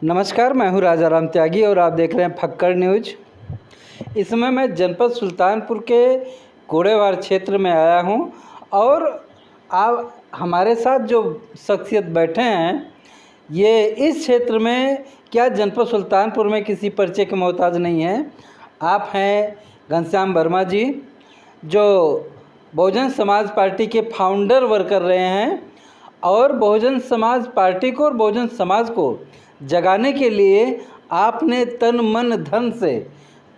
नमस्कार, मैं हूँ राजा राम त्यागी और आप देख रहे हैं फक्कड़ न्यूज। इस समय मैं जनपद सुल्तानपुर के कोड़ेवार क्षेत्र में आया हूँ और आप हमारे साथ जो शख्सियत बैठे हैं ये इस क्षेत्र में क्या जनपद सुल्तानपुर में किसी परिचय के मोहताज नहीं हैं। आप हैं घनश्याम वर्मा जी, जो बहुजन समाज पार्टी के फाउंडर वर्कर रहे हैं और बहुजन समाज पार्टी को और बहुजन समाज को जगाने के लिए आपने तन मन धन से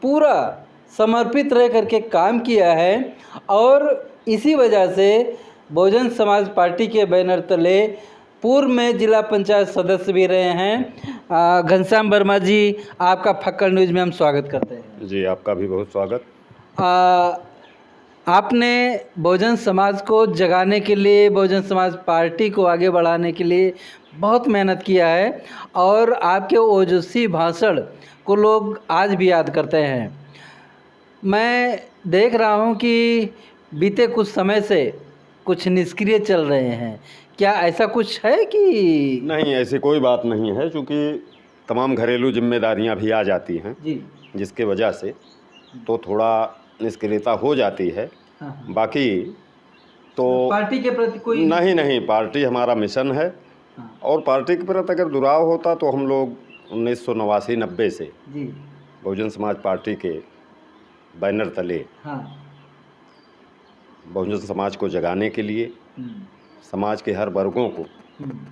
पूरा समर्पित रह करके काम किया है और इसी वजह से बहुजन समाज पार्टी के बैनर तले पूर्व में जिला पंचायत सदस्य भी रहे हैं। घनश्याम वर्मा जी, आपका फक्कड़ न्यूज़ में हम स्वागत करते हैं। जी, आपका भी बहुत स्वागत। आपने बहुजन समाज को जगाने के लिए, बहुजन समाज पार्टी को आगे बढ़ाने के लिए बहुत मेहनत किया है और आपके ओजस्वी भाषण को लोग आज भी याद करते हैं। मैं देख रहा हूं कि बीते कुछ समय से कुछ निष्क्रिय चल रहे हैं, क्या ऐसा कुछ है कि? नहीं, ऐसी कोई बात नहीं है, क्योंकि तमाम घरेलू जिम्मेदारियां भी आ जाती हैं जी, जिसके वजह से तो थोड़ा निष्क्रियता हो जाती है। हाँ। बाकी तो पार्टी के प्रति कोई नहीं, पार्टी हमारा मिशन है। हाँ। और पार्टी के प्रति अगर दुराव होता तो हम लोग 1989-90 से जी, बहुजन समाज पार्टी के बैनर तले हाँ। बहुजन समाज को जगाने के लिए, समाज के हर वर्गों को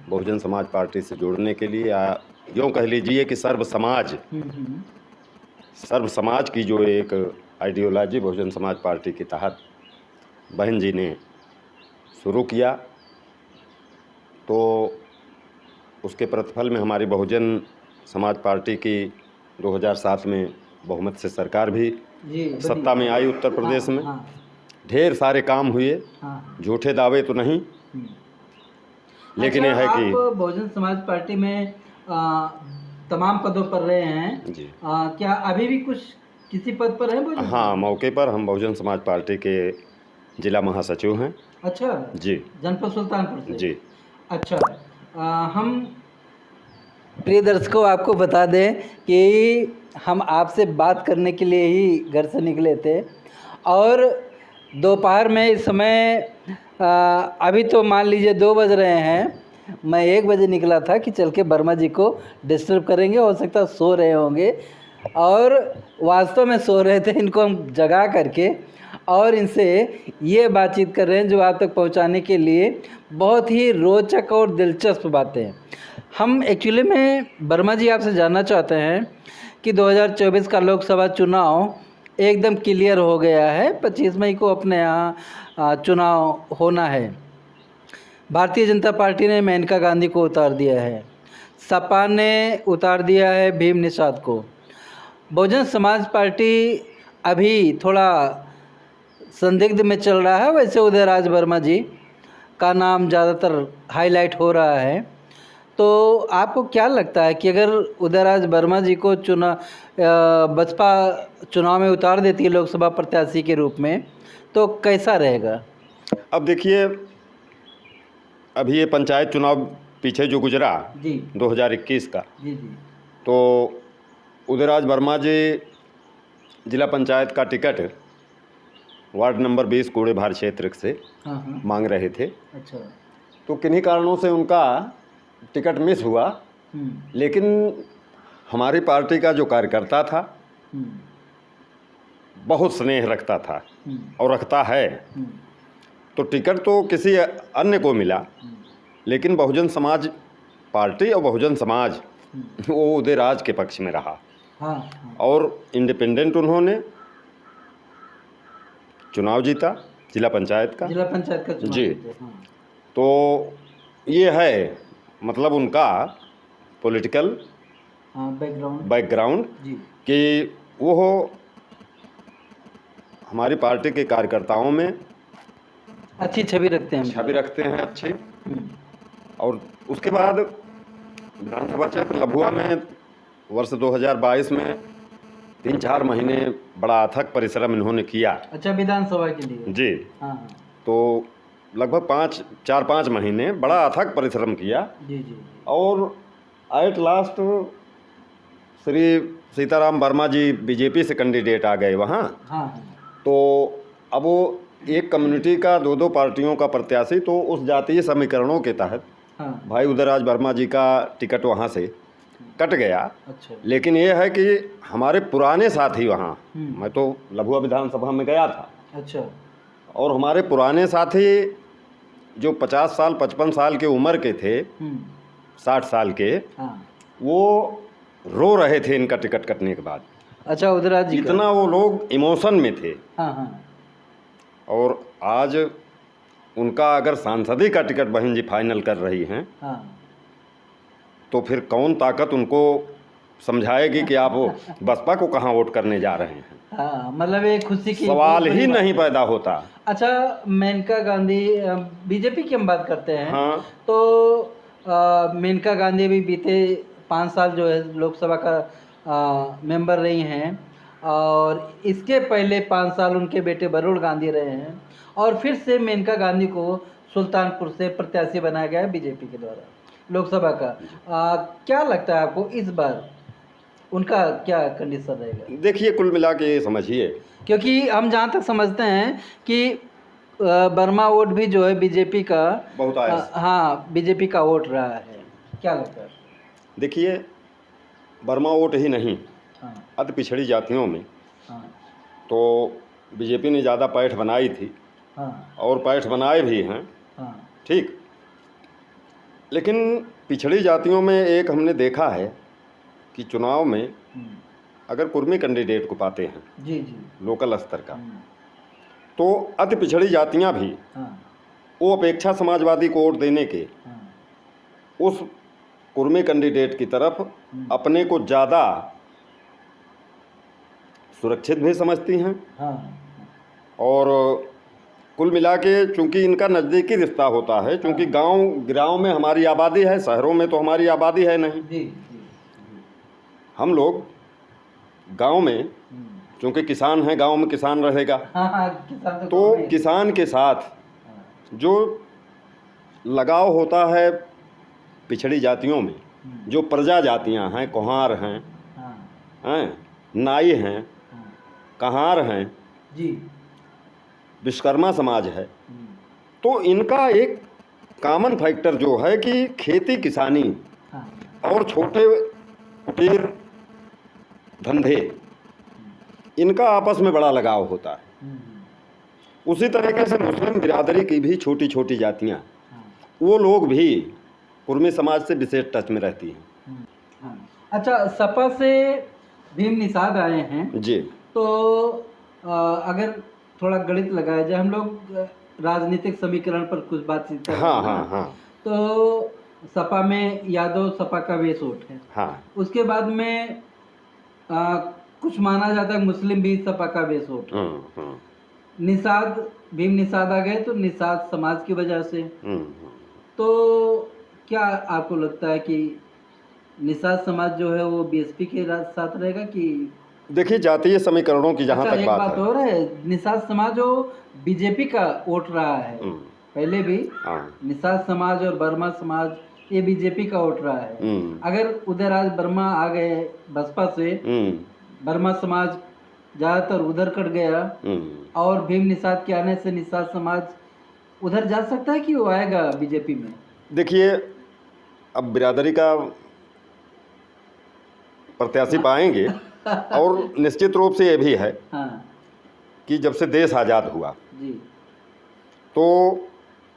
बहुजन समाज पार्टी से जोड़ने के लिए, या यूँ कह लीजिए कि सर्व समाज की जो एक आइडियोलॉजी बहुजन समाज पार्टी के तहत बहन जी ने शुरू किया, तो उसके प्रतिफल में हमारी बहुजन समाज पार्टी की 2007 में बहुमत से सरकार भी सत्ता में आई उत्तर प्रदेश में। ढेर सारे काम हुए, झूठे दावे तो नहीं, लेकिन यह है कि आप बहुजन समाज पार्टी में तमाम पदों पर रहे हैं जी। क्या अभी भी कुछ किसी पद पर हैं? हाँ, मौके पर हम बहुजन समाज पार्टी के जिला महासचिव हैं। अच्छा जी, जनपद सुल्तानपुर से। जी। अच्छा, हम प्रिय दर्शकों आपको बता दें कि हम आपसे बात करने के लिए ही घर से निकले थे और दोपहर में इस समय अभी तो मान लीजिए 2 बज रहे हैं, मैं 1 बजे निकला था कि चल के वर्मा जी को डिस्टर्ब करेंगे, हो सकता है सो रहे होंगे और वास्तव में सो रहे थे। इनको हम जगा करके और इनसे ये बातचीत कर रहे हैं जो आप तक पहुंचाने के लिए बहुत ही रोचक और दिलचस्प बातें। हम एक्चुअली में वर्मा जी आपसे जानना चाहते हैं कि 2024 का लोकसभा चुनाव एकदम क्लियर हो गया है। 25 मई को अपने यहाँ चुनाव होना है। भारतीय जनता पार्टी ने मेनका गांधी को उतार दिया है, सपा ने उतार दिया है भीम निषाद को। बहुजन समाज पार्टी अभी थोड़ा संदिग्ध में चल रहा है, वैसे उदयराज वर्मा जी का नाम ज़्यादातर हाईलाइट हो रहा है। तो आपको क्या लगता है कि अगर उदयराज वर्मा जी को बसपा चुनाव में उतार देती है लोकसभा प्रत्याशी के रूप में, तो कैसा रहेगा? अब देखिए, अभी ये पंचायत चुनाव पीछे जो गुजरा जी 2021 का, जी, तो उदयराज वर्मा जी जिला पंचायत का टिकट वार्ड नंबर 20 कोड़ेभार क्षेत्र से मांग रहे थे। अच्छा, तो किन्हीं कारणों से उनका टिकट मिस हुआ, लेकिन हमारी पार्टी का जो कार्यकर्ता था बहुत स्नेह रखता था और रखता है, तो टिकट तो किसी अन्य को मिला, लेकिन बहुजन समाज पार्टी और बहुजन समाज वो उदयराज के पक्ष में रहा। और इंडिपेंडेंट उन्होंने चुनाव जीता, जिला पंचायत का चुनाव जी। तो ये है मतलब उनका पॉलिटिकल बैकग्राउंड कि वो हमारी पार्टी के कार्यकर्ताओं में अच्छी छवि रखते हैं अच्छी। और उसके बाद विधानसभा क्षेत्र लभुआ में वर्ष 2022 में 3-4 महीने बड़ा अथक परिश्रम इन्होंने किया। अच्छा, विधानसभा के लिए? जी। तो लगभग 4-5 महीने बड़ा अथक परिश्रम किया। जी। और at last Shri Sitaram Verma ji BJP से कैंडिडेट आ गए वहाँ, हाँ तो अब वो एक कम्युनिटी का दो पार्टियों का प्रत्याशी, तो उस जातीय समीकरणों के तहत हाँ। भाई उदयराज वर्मा जी का टिकट वहाँ से कट गया। अच्छा। लेकिन ये है कि हमारे पुराने साथी वहाँ, मैं तो लभुआ विधानसभा में गया था, अच्छा। और हमारे पुराने साथी जो 50 साल 55 साल के उम्र के थे, 60 साल के, हाँ। वो रो रहे थे इनका टिकट कटने के बाद। अच्छा, उदयराज जी का? इतना वो लोग इमोशन में थे। हाँ हाँ। और आज उनका अगर सांसदी का टिकट बहन जी फाइनल कर रही हैं, हाँ। तो फिर कौन ताकत उनको समझाएगी कि आप बसपा को कहाँ वोट करने जा रहे हैं। हाँ, मतलब एक खुशी की सवाल ही नहीं पैदा होता। अच्छा, मेनका गांधी, बीजेपी की हम बात करते हैं। हाँ। तो मेनका गांधी भी बीते 5 साल जो है लोकसभा का मेंबर रही हैं, और इसके पहले 5 साल उनके बेटे वरुण गांधी रहे हैं, और फिर से मेनका गांधी को सुल्तानपुर से प्रत्याशी बनाया गया है बीजेपी के द्वारा लोकसभा का। क्या लगता है आपको इस बार उनका क्या कंडीशन रहेगा? देखिए, कुल मिला के ये समझिए, क्योंकि हम जहाँ तक समझते हैं कि वर्मा वोट भी जो है बीजेपी का बहुत आया। हाँ, बीजेपी का वोट रहा है। क्या लगता है? देखिए, वर्मा वोट ही नहीं, हाँ अति पिछड़ी जातियों में हाँ तो बीजेपी ने ज़्यादा पैठ बनाई थी, हाँ और पैठ बनाए भी हैं, हाँ। ठीक। लेकिन पिछड़ी जातियों में एक हमने देखा है कि चुनाव में अगर कुर्मी कैंडिडेट को पाते हैं जी जी, लोकल स्तर का, तो अति पिछड़ी जातियां भी हाँ वो अपेक्षा समाजवादी को वोट देने के हाँ उस कुर्मी कैंडिडेट की तरफ अपने को ज़्यादा सुरक्षित भी समझती हैं। हाँ। और कुल मिला के चूँकि इनका नज़दीकी रिश्ता होता है, चूँकि गांव में हमारी आबादी है, शहरों में तो हमारी आबादी है नहीं। जी जी। हम लोग गांव में, चूँकि किसान हैं, गांव में किसान रहेगा, हाँ हाँ, किसान तो किसान के साथ जो लगाव होता है पिछड़ी जातियों में, जो प्रजा जातियां हैं, कुम्हार हैं, नाई हैं, कहार हैं जी, विश्वकर्मा समाज है, तो इनका एक कॉमन फैक्टर जो है कि खेती किसानी और छोटे कुटीर धंधे, इनका आपस में बड़ा लगाव होता है। उसी तरीके से मुस्लिम बिरादरी की भी छोटी छोटी जातियां, वो लोग भी कुर्मी समाज से विशेष टच में रहती हैं। अच्छा, सपा से भीम निषाद आए हैं जी, तो अगर थोड़ा गणित लगाया जाए, हम लोग राजनीतिक समीकरण पर कुछ बातचीत कर रहे हैं। हाँ हाँ। तो सपा में यादव सपा का बेस वोट है। हाँ। उसके बाद में कुछ माना जाता है मुस्लिम भी सपा का बेस वोट है। निषाद, भीम निषाद आ गए तो निषाद समाज की वजह से। तो क्या आपको लगता है कि निषाद समाज जो है वो बीएसपी के साथ रहेगा कि? देखिए, जातीय समीकरणों की जहाँ तक बात हो रहा है, निषाद समाज जो बीजेपी का वोट रहा है पहले भी, निषाद समाज और वर्मा समाज ये बीजेपी का वोट रहा है। अगर उदयराज वर्मा आ गए बसपा से, वर्मा समाज ज़्यादातर उधर कट गया, और भीम निषाद के आने से निषाद समाज उधर जा सकता है कि वो आएगा बीजेपी में? देखिए, अब बिरादरी का प्रत्याशी पाएंगे, और निश्चित रूप से ये भी है कि जब से देश आज़ाद हुआ जी, तो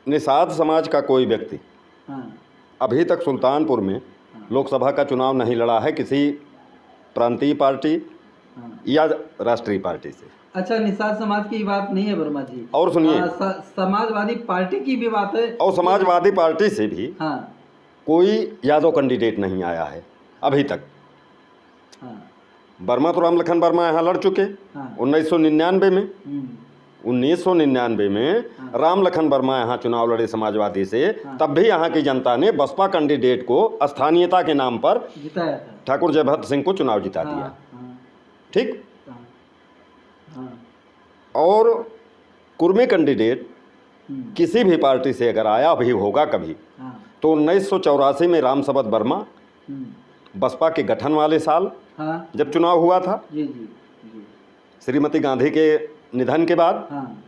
निषाद समाज का कोई व्यक्ति अभी तक सुल्तानपुर में लोकसभा का चुनाव नहीं लड़ा है किसी प्रांतीय पार्टी या राष्ट्रीय पार्टी से। अच्छा, निषाद समाज की बात नहीं है वर्मा जी, और सुनिए, समाजवादी पार्टी की भी बात है, और समाजवादी पार्टी से भी कोई यादव कैंडिडेट नहीं आया है अभी तक। वर्मा तो रामलखन वर्मा यहाँ लड़ चुके 1999 में। 1999 में रामलखन वर्मा यहाँ चुनाव लड़े समाजवादी से, तब भी यहाँ की जनता ने बसपा कैंडिडेट को स्थानीयता के नाम पर जिताया था, ठाकुर जयभद्र सिंह को चुनाव जिता दिया। ठीक। और कुर्मी कैंडिडेट किसी भी पार्टी से अगर आया भी होगा कभी, तो 1984 में राम सबद वर्मा बसपा के गठन वाले साल हाँ जब चुनाव हुआ था, जी जी जी श्रीमती गांधी के निधन के बाद, हाँ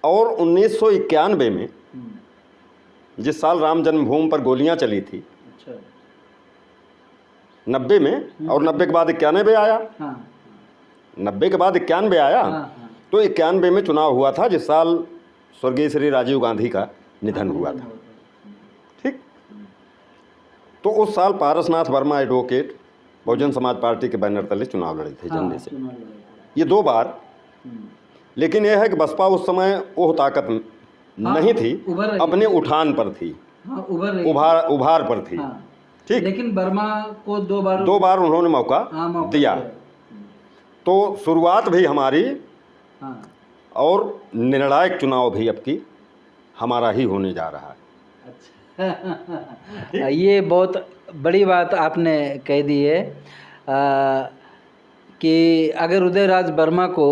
और 1991 में हम्म, जिस साल राम जन्मभूमि पर गोलियां चली थी, अच्छा 90 में, और 90 के बाद 91 आया, हाँ 90 के बाद 91 आया, हाँ हाँ तो 91 में चुनाव हुआ था जिस साल स्वर्गीय श्री राजीव गांधी का निधन हुआ था। ठीक, तो उस साल पारसनाथ वर्मा एडवोकेट बहुजन समाज पार्टी के बैनर तले चुनाव लड़े थे झंडे से, चुनाव लड़े थे। ये 2 बार। हम्म, लेकिन यह है कि बसपा उस समय वो ताकत नहीं थी, उभर रही अपने उठान पर थी, हाँ उभर रही उभार पर थी। हाँ ठीक, लेकिन वर्मा को 2 बार 2 बार उन्होंने मौका हाँ मौका दिया। तो शुरुआत भी हमारी हाँ और निर्णायक चुनाव भी अब की हमारा ही होने जा रहा है। अच्छा ये बहुत बड़ी बात आपने कह दी है कि अगर उदयराज वर्मा को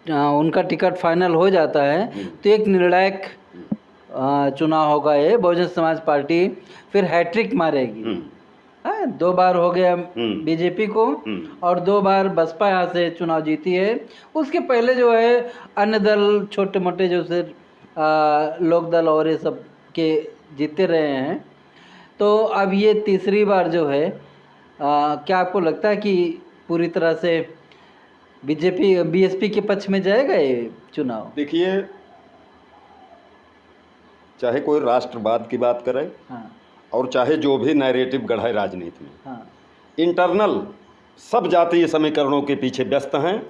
उनका टिकट फाइनल हो जाता है तो एक निर्णायक चुनाव होगा, ये बहुजन समाज पार्टी फिर हैट्रिक मारेगी। हाँ 2 बार हो गया बीजेपी को और 2 बार बसपा यहाँ से चुनाव जीती है। उसके पहले जो है अन्य दल छोटे मोटे जो से लोक दल और ये सब के जीते रहे हैं। तो अब ये तीसरी बार जो है क्या आपको लगता है कि पूरी तरह से बीजेपी बीएसपी के पक्ष में जाएगा ये चुनाव? देखिए, चाहे कोई राष्ट्रवाद की बात करे हाँ और चाहे जो भी नैरेटिव गढ़े राजनीति में, हाँ इंटरनल सब जातीय समीकरणों के पीछे व्यस्त हैं।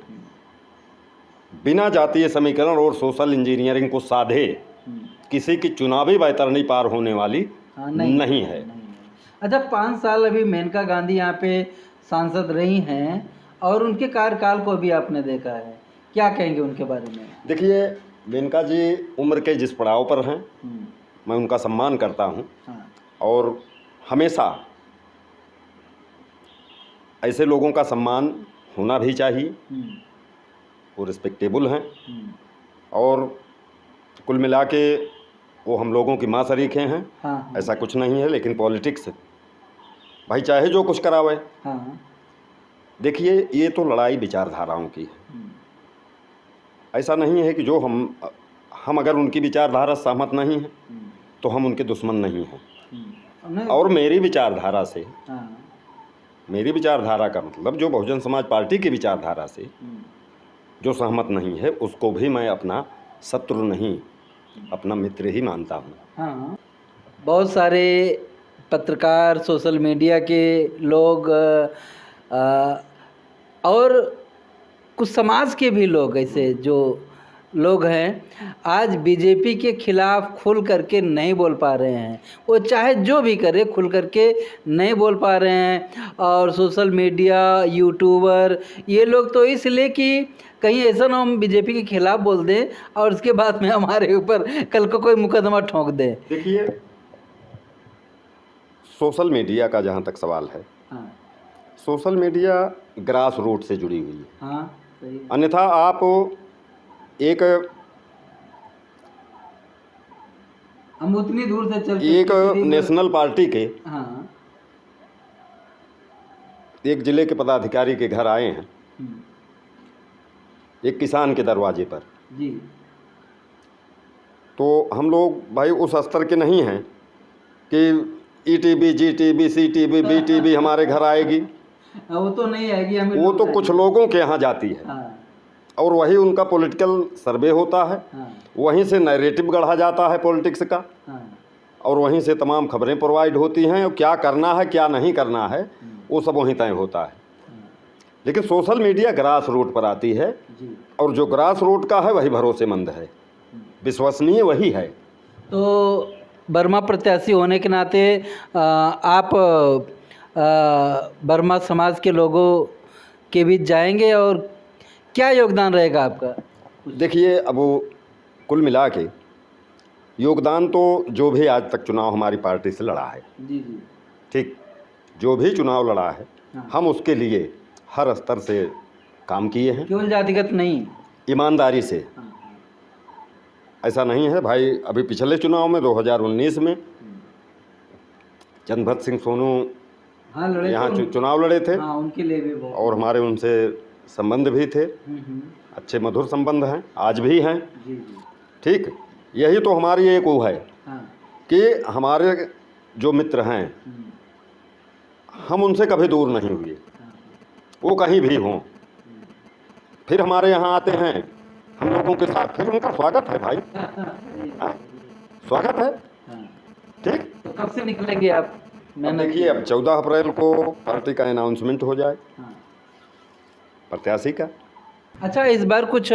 बिना जातीय समीकरण और सोशल इंजीनियरिंग को साधे किसी की चुनावी बैतरणी पार होने वाली हाँ, नहीं है। अच्छा 5 साल अभी मेनका गांधी यहाँ पे सांसद रही हैं और उनके कार्यकाल को भी आपने देखा है, क्या कहेंगे उनके बारे में? देखिए, मेनका जी उम्र के जिस पड़ाव पर हैं, मैं उनका सम्मान करता हूँ। हाँ और हमेशा ऐसे लोगों का सम्मान होना भी चाहिए। वो रिस्पेक्टेबल हैं और कुल मिला के वो हम लोगों की माँ शरीकें हैं। हाँ ऐसा कुछ नहीं है। लेकिन पॉलिटिक्स भाई चाहे जो कुछ करावे। हाँ देखिए, ये तो लड़ाई विचारधाराओं की है। ऐसा नहीं है कि जो हम अगर उनकी विचारधारा सहमत नहीं है तो हम उनके दुश्मन नहीं हैं। और मेरी विचारधारा से, मेरी विचारधारा का मतलब जो बहुजन समाज पार्टी की विचारधारा से जो सहमत नहीं है उसको भी मैं अपना शत्रु नहीं, अपना मित्र ही मानता हूँ। हाँ बहुत सारे पत्रकार, सोशल मीडिया के लोग और कुछ समाज के भी लोग ऐसे जो लोग हैं आज बीजेपी के खिलाफ खुल करके नहीं बोल पा रहे हैं। वो चाहे जो भी करे खुल करके नहीं बोल पा रहे हैं। और सोशल मीडिया, यूट्यूबर ये लोग तो इसलिए कि कहीं ऐसा ना हम बीजेपी के खिलाफ बोल दें और उसके बाद में हमारे ऊपर कल को कोई मुकदमा ठोंक दे। देखिए, सोशल मीडिया का जहाँ तक सवाल है, हाँ सोशल मीडिया ग्रास रूट से जुड़ी हुई है। हाँ सही। अन्यथा आप एक हम उतनी दूर से चल एक नेशनल पार्टी के हाँ एक जिले के पदाधिकारी के घर आए हैं, एक किसान के दरवाजे पर जी, तो हम लोग भाई उस स्तर के नहीं हैं कि ईटीवी, जीटीवी, सीटीवी, बीटीवी हमारे घर आएगी। वो तो नहीं आएगी, हमें वो तो कुछ लोगों के यहाँ जाती है। हाँ और वही उनका पॉलिटिकल सर्वे होता है। हाँ वहीं से नैरेटिव गढ़ा जाता है पॉलिटिक्स का। हाँ और वहीं से तमाम खबरें प्रोवाइड होती हैं। और क्या करना है क्या नहीं करना है वो सब वहीं तय होता है। लेकिन सोशल मीडिया ग्रास रूट पर आती है जी। और जो ग्रास रूट का है वही भरोसेमंद है, विश्वसनीय वही है। तो वर्मा प्रत्याशी होने के नाते आप वर्मा समाज के लोगों के बीच जाएंगे और क्या योगदान रहेगा आपका? देखिए, अब वो कुल मिला के योगदान तो जो भी आज तक चुनाव हमारी पार्टी से लड़ा है, जी जी ठीक, जो भी चुनाव लड़ा है हाँ। हम उसके लिए हर स्तर से काम किए हैं, केवल जातिगत नहीं, ईमानदारी से। हाँ। ऐसा नहीं है भाई। अभी पिछले चुनाव में 2019 में चंद्रभद्र सिंह सोनू हाँ लड़े यहाँ तो चुनाव लड़े थे हाँ उनके लिए भी बहुत। और हमारे उनसे संबंध भी थे, अच्छे मधुर संबंध हैं, आज भी हैं। जी जी। ठीक, यही तो हमारी एक वो है हाँ। कि हमारे जो मित्र हैं हम उनसे कभी दूर नहीं हुए, वो कहीं भी हों, फिर हमारे यहाँ आते हैं हम लोगों के साथ, फिर उनका स्वागत है भाई। हाँ, स्वागत है। ठीक, तो कब से निकलेंगे आप? अब देखिए, अब 14 अप्रैल को पार्टी का अनाउंसमेंट हो जाए, प्रत्याशी का। अच्छा, इस बार कुछ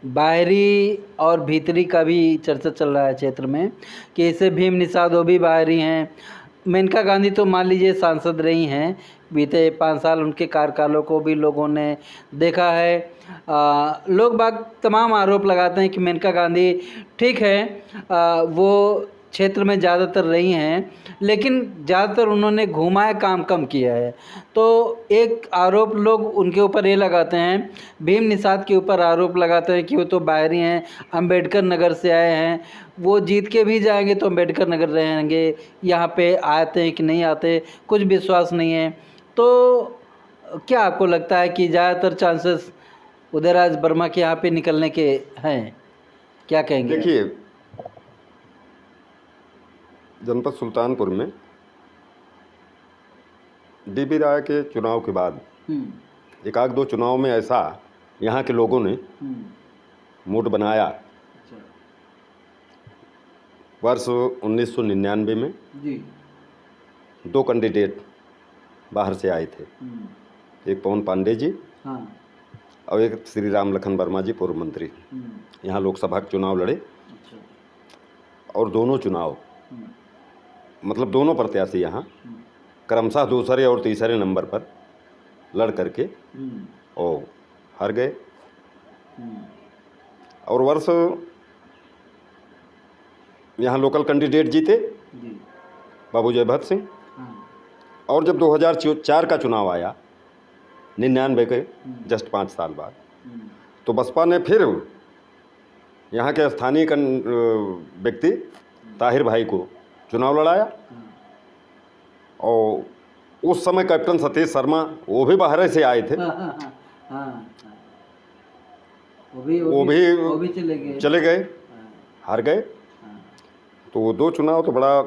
बाहरी और भीतरी का भी चर्चा चल रहा है क्षेत्र में कि इसे भीम निषाद वो भी बाहरी हैं। मेनका गांधी तो मान लीजिए सांसद रही हैं, बीते 5 साल उनके कार्यकालों को भी लोगों ने देखा है। लोग बाग तमाम आरोप लगाते हैं कि मेनका गांधी ठीक है, वो क्षेत्र में ज़्यादातर रही हैं, लेकिन ज़्यादातर उन्होंने घुमाया काम कम किया है। तो एक आरोप लोग उनके ऊपर ये लगाते हैं, भीम निषाद के ऊपर आरोप लगाते हैं कि वो तो बाहरी हैं, अम्बेडकर नगर से आए हैं, वो जीत के भी जाएंगे तो अम्बेडकर नगर रहेंगे, यहाँ पे आते हैं कि नहीं आते कुछ विश्वास नहीं है। तो क्या आपको लगता है कि ज़्यादातर चांसेस उदयराज वर्मा के यहाँ पे निकलने के हैं? क्या कहेंगे? देखिए, जनपद सुल्तानपुर में डीबी राय के चुनाव के बाद एक आध दो चुनाव में ऐसा यहाँ के लोगों ने मूड बनाया। वर्ष 1999 में जी। 2 कैंडिडेट बाहर से आए थे, एक पवन पांडे जी और एक श्री राम लखन वर्मा जी, पूर्व मंत्री, यहाँ लोकसभा के चुनाव लड़े। और दोनों चुनाव मतलब दोनों प्रत्याशी यहाँ क्रमशः दूसरे और तीसरे नंबर पर लड़ करके और हार गए। और वर्ष यहाँ लोकल कैंडिडेट जीते बाबू जयभद्र सिंह। और जब 2004 का चुनाव आया 99 के जस्ट 5 साल बाद, तो बसपा ने फिर यहाँ के स्थानीय व्यक्ति ताहिर भाई को चुनाव लड़ाया। और उस समय कैप्टन सतीश शर्मा वो भी बाहर से आए थे, वो भी चले गए, हार गए। तो वो 2 चुनाव तो बड़ा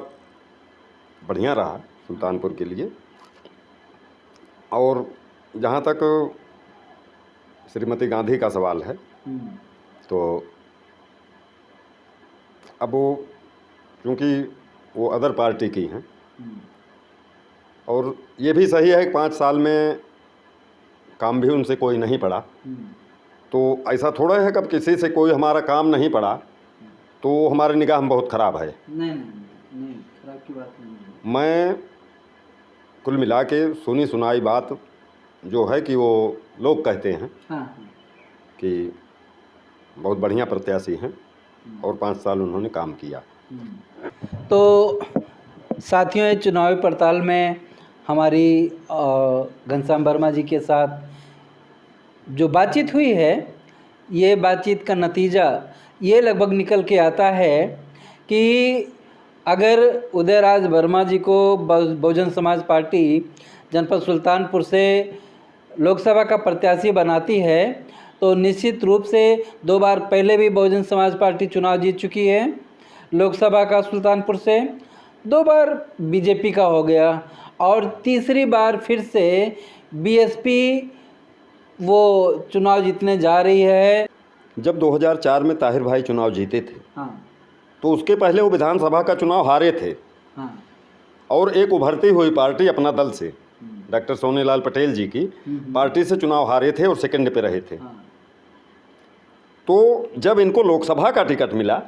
बढ़िया रहा सुल्तानपुर के लिए। और जहाँ तक श्रीमती गांधी का सवाल है, तो अब वो क्योंकि वो अदर पार्टी की हैं, और ये भी सही है कि 5 साल में काम भी उनसे कोई नहीं पड़ा, तो ऐसा थोड़ा है कि अब किसी से कोई हमारा काम नहीं पड़ा तो हमारे निगाह में बहुत ख़राब है। नहीं, खराब की बात नहीं है। मैं कुल मिला के सुनी सुनाई बात जो है कि वो लोग कहते हैं कि बहुत बढ़िया प्रत्याशी हैं और 5 साल उन्होंने काम किया। तो साथियों, ये चुनावी पड़ताल में हमारी घनश्याम वर्मा जी के साथ जो बातचीत हुई है, ये बातचीत का नतीजा ये लगभग निकल के आता है कि अगर उदयराज वर्मा जी को बहुजन समाज पार्टी जनपद सुल्तानपुर से लोकसभा का प्रत्याशी बनाती है, तो निश्चित रूप से 2 बार पहले भी बहुजन समाज पार्टी चुनाव जीत चुकी है लोकसभा का सुल्तानपुर से, 2 बार बीजेपी का हो गया, और तीसरी बार फिर से बीएसपी वो चुनाव जीतने जा रही है। जब 2004 में ताहिर भाई चुनाव जीते थे, तो उसके पहले वो विधानसभा का चुनाव हारे थे। और एक उभरती हुई पार्टी अपना दल से डॉक्टर सोनेलाल पटेल जी की पार्टी से चुनाव हारे थे और सेकंड पे रहे थे। तो जब इनको लोकसभा का टिकट मिला,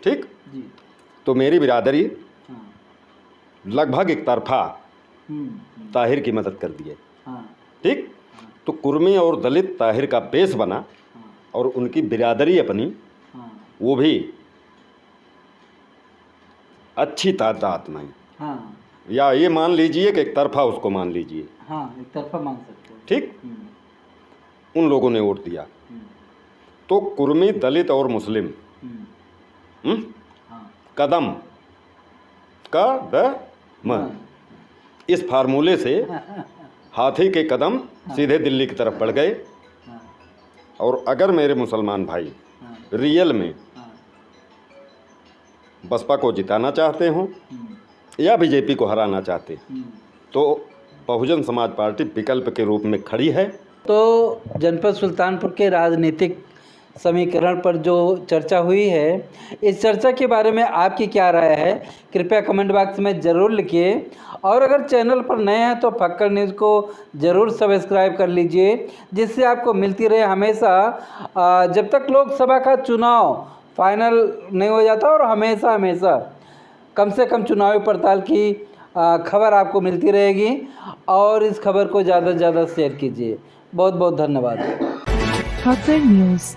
ठीक, तो मेरी बिरादरी लगभग एक तरफा ताहिर की मदद कर दिए। ठीक, तो कुर्मी और दलित ताहिर का बेस बना और उनकी बिरादरी अपनी वो भी अच्छी तादाद में, या ये मान लीजिए कि एक तरफा उसको मान लीजिए, एक तरफा मान सकते हो। ठीक, उन लोगों ने वोट दिया। तो कुर्मी, दलित और मुस्लिम कदम इस फार्मूले से हाथी के कदम सीधे दिल्ली की तरफ बढ़ गए। और अगर मेरे मुसलमान भाई रियल में बसपा को जिताना चाहते हों या बीजेपी को हराना चाहते, तो बहुजन समाज पार्टी विकल्प के रूप में खड़ी है। तो जनपद सुल्तानपुर के राजनीतिक समीकरण पर जो चर्चा हुई है, इस चर्चा के बारे में आपकी क्या राय है, कृपया कमेंट बॉक्स में ज़रूर लिखिए। और अगर चैनल पर नए हैं तो फक्कड़ न्यूज़ को ज़रूर सब्सक्राइब कर लीजिए, जिससे आपको मिलती रहे हमेशा जब तक लोकसभा का चुनाव फाइनल नहीं हो जाता, और हमेशा कम से कम चुनावी पड़ताल की खबर आपको मिलती रहेगी। और इस खबर को ज़्यादा से ज़्यादा शेयर कीजिए। बहुत बहुत धन्यवाद। फक्कड़ न्यूज़।